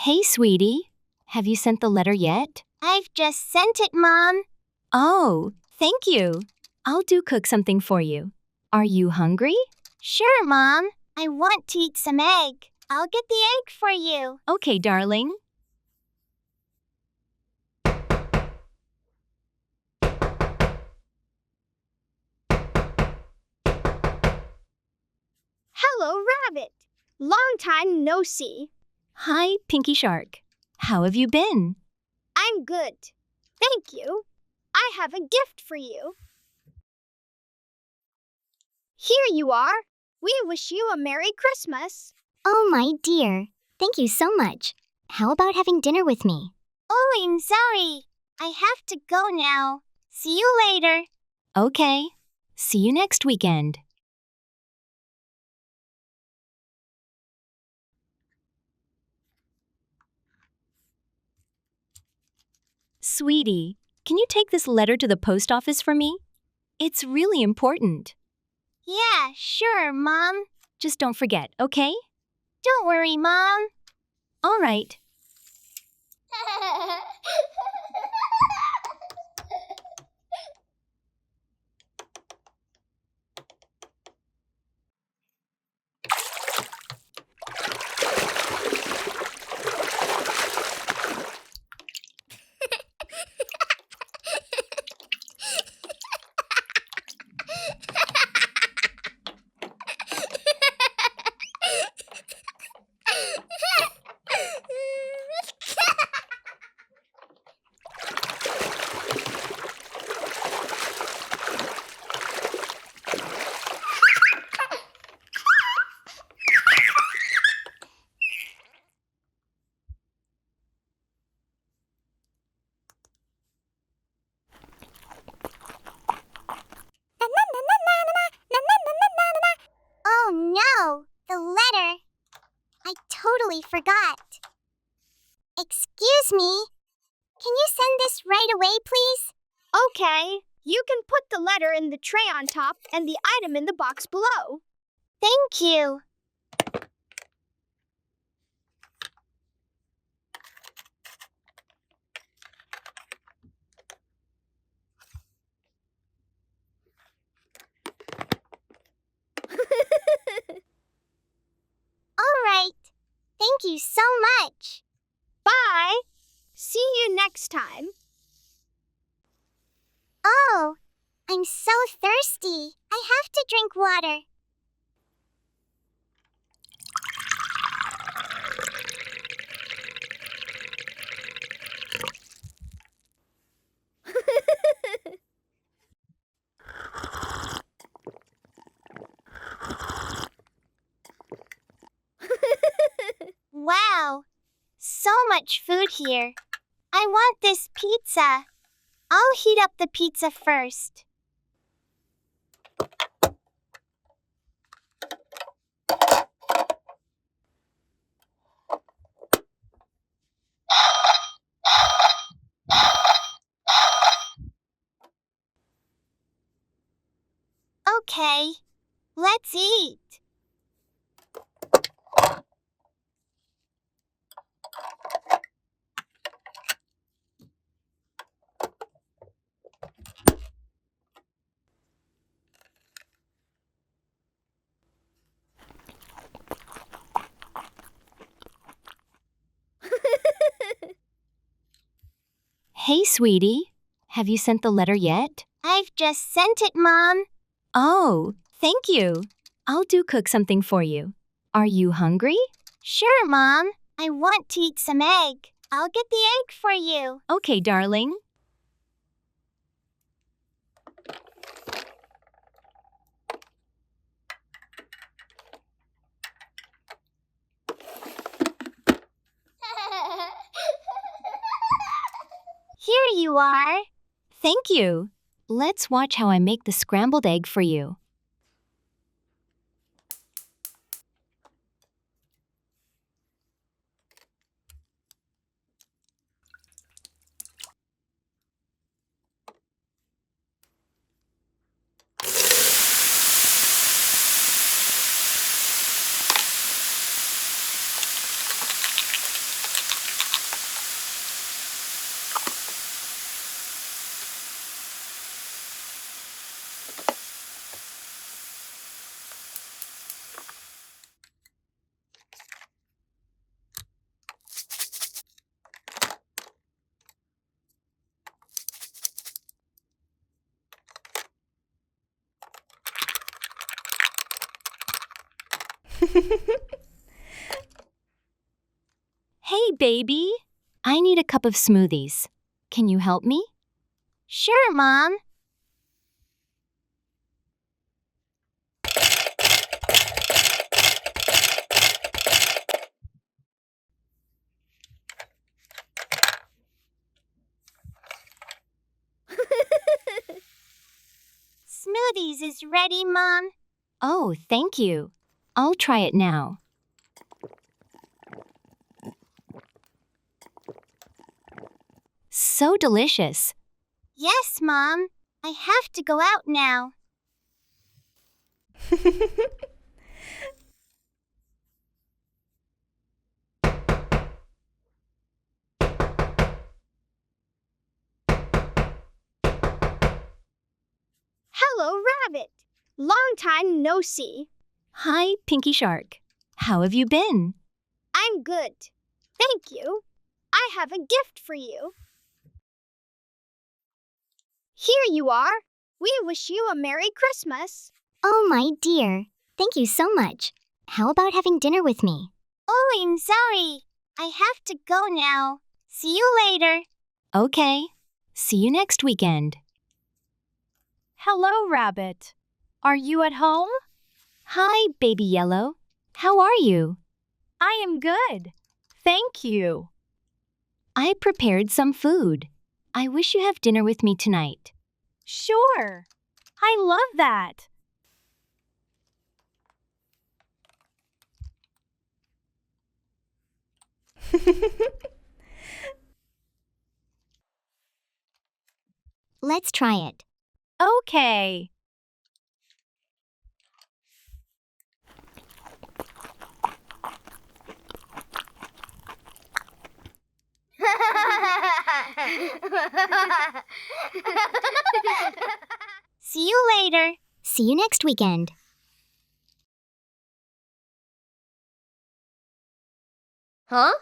Hey, sweetie. Have you sent the letter yet? I've just sent it, Mom. Oh, thank you. I'll cook something for you. Are you hungry? Sure, Mom. I want to eat some egg. I'll get the egg for you. Okay, darling. Hello, Rabbit. Long time no see. Hi, Pinky Shark. How have you been? I'm good. Thank you. I have a gift for you. Here you are. We wish you a Merry Christmas. Oh, my dear. Thank you so much. How about having dinner with me? Oh, I'm sorry. I have to go now. See you later. Okay. See you next weekend. Sweetie, can you take this letter to the post office for me? It's really important. Yeah, sure, Mom. Just don't forget, okay? Don't worry, Mom. All right. Oh no, the letter. I totally forgot. Excuse me. Can you send this right away, please? Okay. You can put the letter in the tray on top and the item in the box below. Thank you. All right. Thank you so much. Bye. See you next time. Oh, I'm so thirsty. I have to drink water. Wow, so much food here. I want this pizza. I'll heat up the pizza first. Okay, let's eat. Hey, sweetie. Have you sent the letter yet? I've just sent it, Mom. Oh, thank you. I'll cook something for you. Are you hungry? Sure, Mom. I want to eat some egg. I'll get the egg for you. Okay, darling. Here you are. Thank you. Let's watch how I make the scrambled egg for you. Hey, baby. I need a cup of smoothies. Can you help me? Sure, Mom. Smoothies is ready, Mom. Oh, thank you. I'll try it now. So delicious. Yes, Mom. I have to go out now. Hello, Rabbit. Long time no see. Hi, Pinky Shark. How have you been? I'm good. Thank you. I have a gift for you. Here you are. We wish you a Merry Christmas. Oh, my dear. Thank you so much. How about having dinner with me? Oh, I'm sorry. I have to go now. See you later. Okay. See you next weekend. Hello, Rabbit. Are you at home? Hi, Baby Yellow. How are you? I am good. Thank you. I prepared some food. I wish you have dinner with me tonight. Sure. I love that. Let's try it. Okay. See you later. See you next weekend. Huh?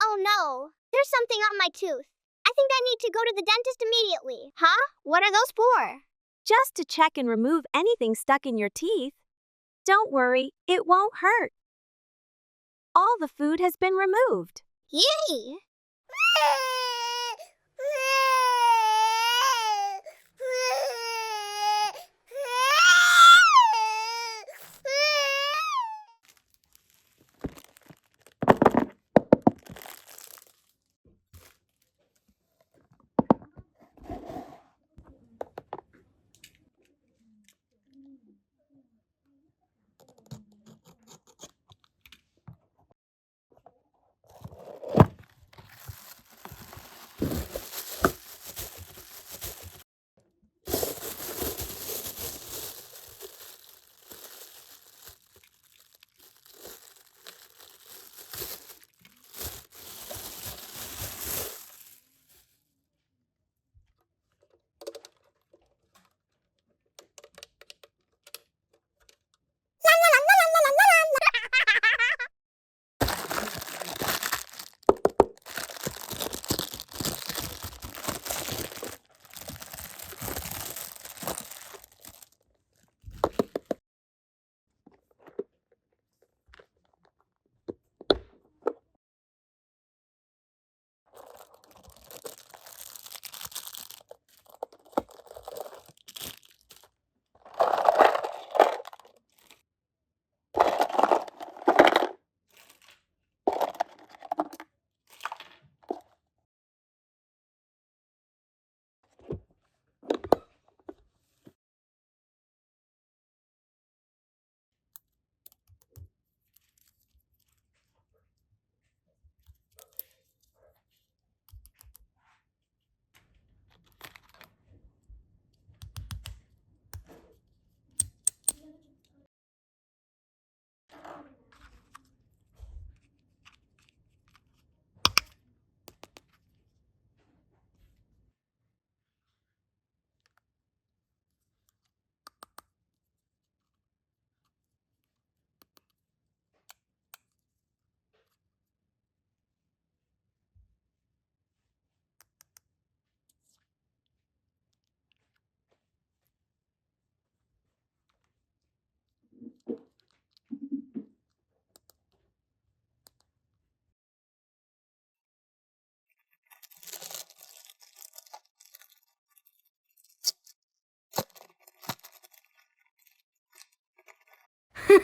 Oh no, there's something on my tooth. I think I need to go to the dentist immediately. Huh? What are those for? Just to check and remove anything stuck in your teeth. Don't worry, it won't hurt. All the food has been removed. Yay!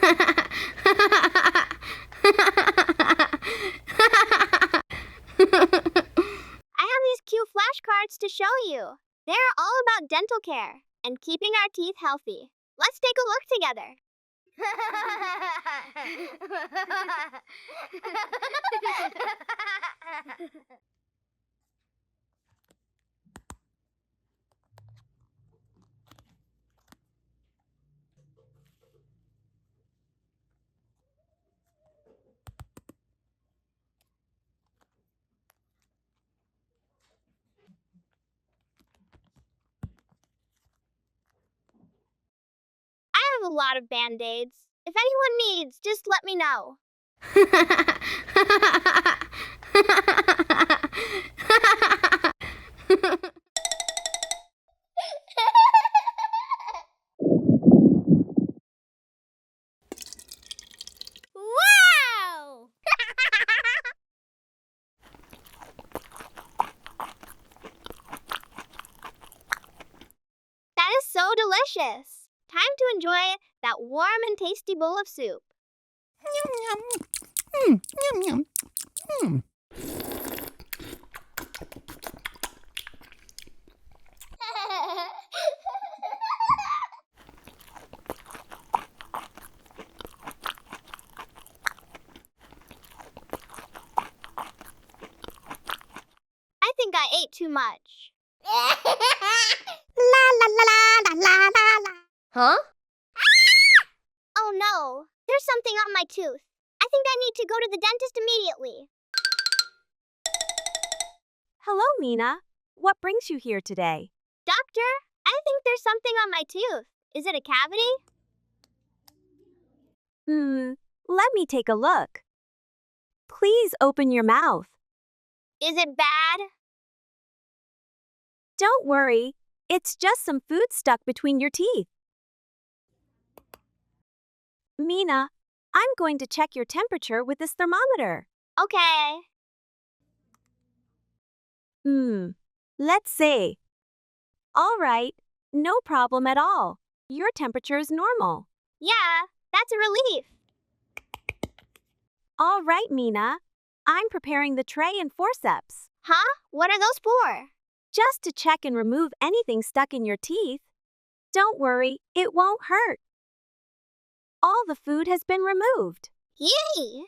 I have these cute flashcards to show you. They're all about dental care and keeping our teeth healthy. Let's take a look together. I have a lot of band-aids. If anyone needs, just let me know. Wow! That is so delicious. Time to enjoy that warm and tasty bowl of soup. I think I ate too much. La la la la la la la. Huh? Oh no, there's something on my tooth. I think I need to go to the dentist immediately. Hello, Mina. What brings you here today? Doctor, I think there's something on my tooth. Is it a cavity? Let me take a look. Please open your mouth. Is it bad? Don't worry. It's just some food stuck between your teeth. Mina, I'm going to check your temperature with this thermometer. Okay. Let's see. All right, no problem at all. Your temperature is normal. Yeah, that's a relief. All right, Mina. I'm preparing the tray and forceps. Huh? What are those for? Just to check and remove anything stuck in your teeth. Don't worry, it won't hurt. All the food has been removed. Yay!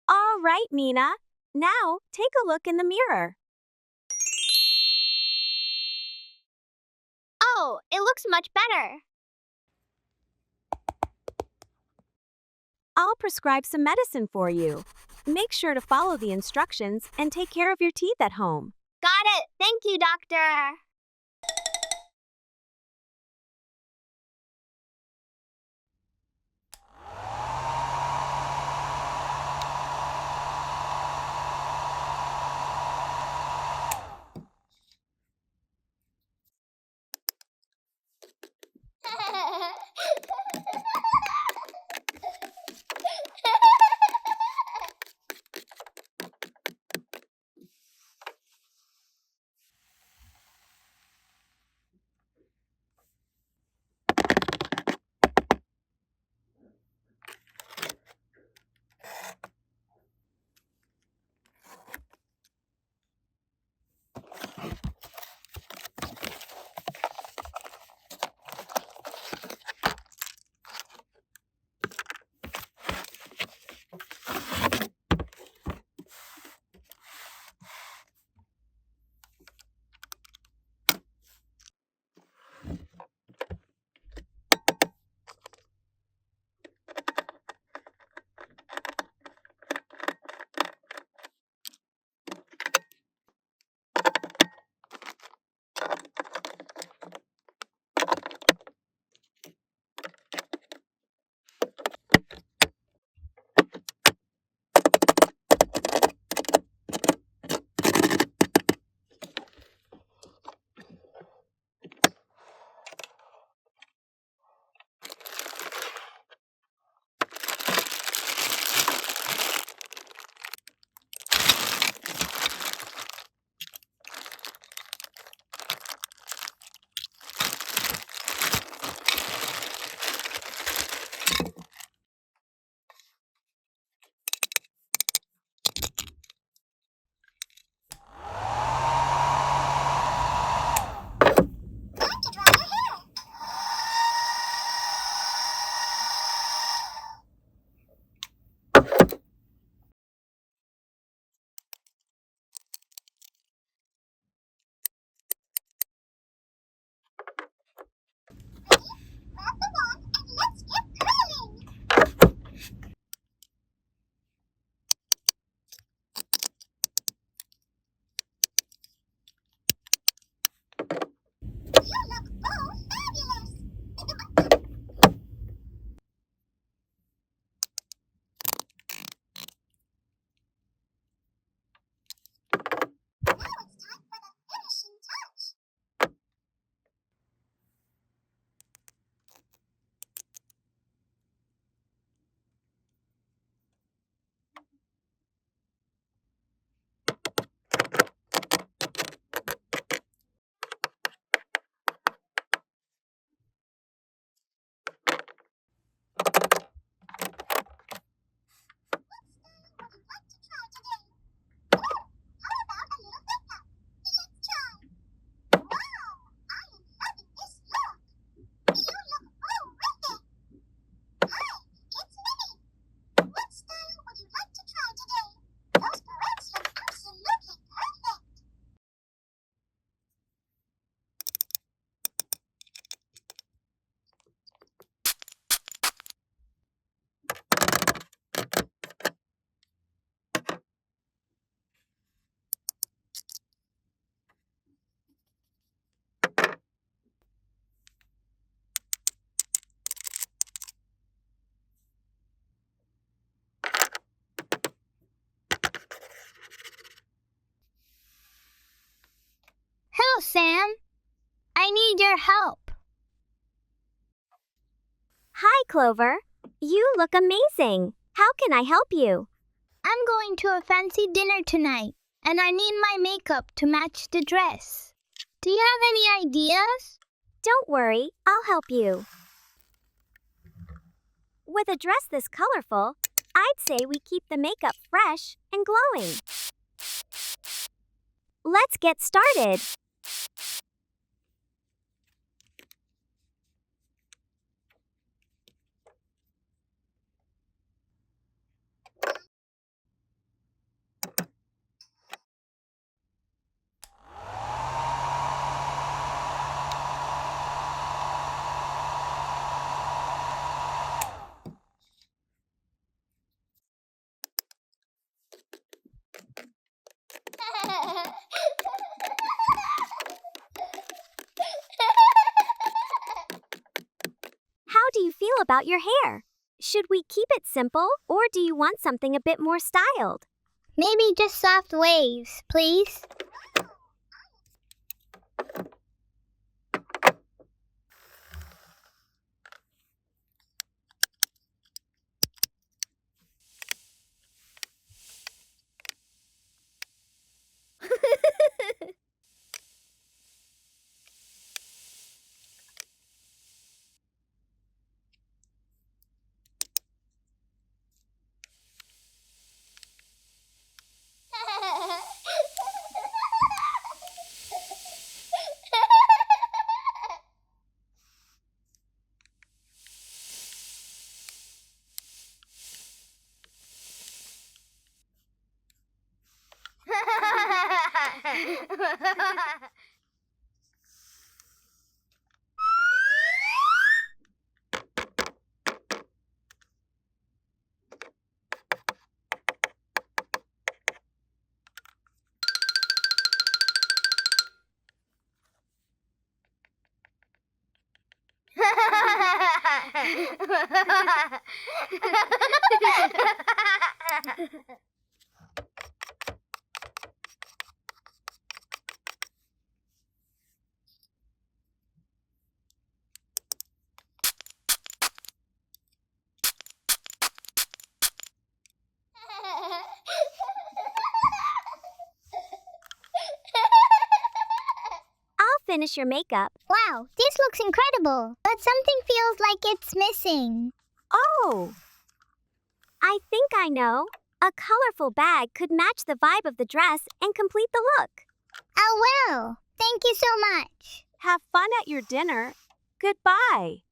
All right, Mina. Now, take a look in the mirror. Oh, it looks much better. I'll prescribe some medicine for you. Make sure to follow the instructions and take care of your teeth at home. Got it. Thank you, doctor. I need your help. Hi, Clover. You look amazing. How can I help you? I'm going to a fancy dinner tonight, and I need my makeup to match the dress. Do you have any ideas? Don't worry, I'll help you. With a dress this colorful, I'd say we keep the makeup fresh and glowing. Let's get started. How do you feel about your hair? Should we keep it simple, or do you want something a bit more styled? Maybe just soft waves, please. I'll finish your makeup. Wow, this looks incredible, but something feels like it's missing. Oh! I think I know. A colorful bag could match the vibe of the dress and complete the look. Oh well, thank you so much. Have fun at your dinner. Goodbye.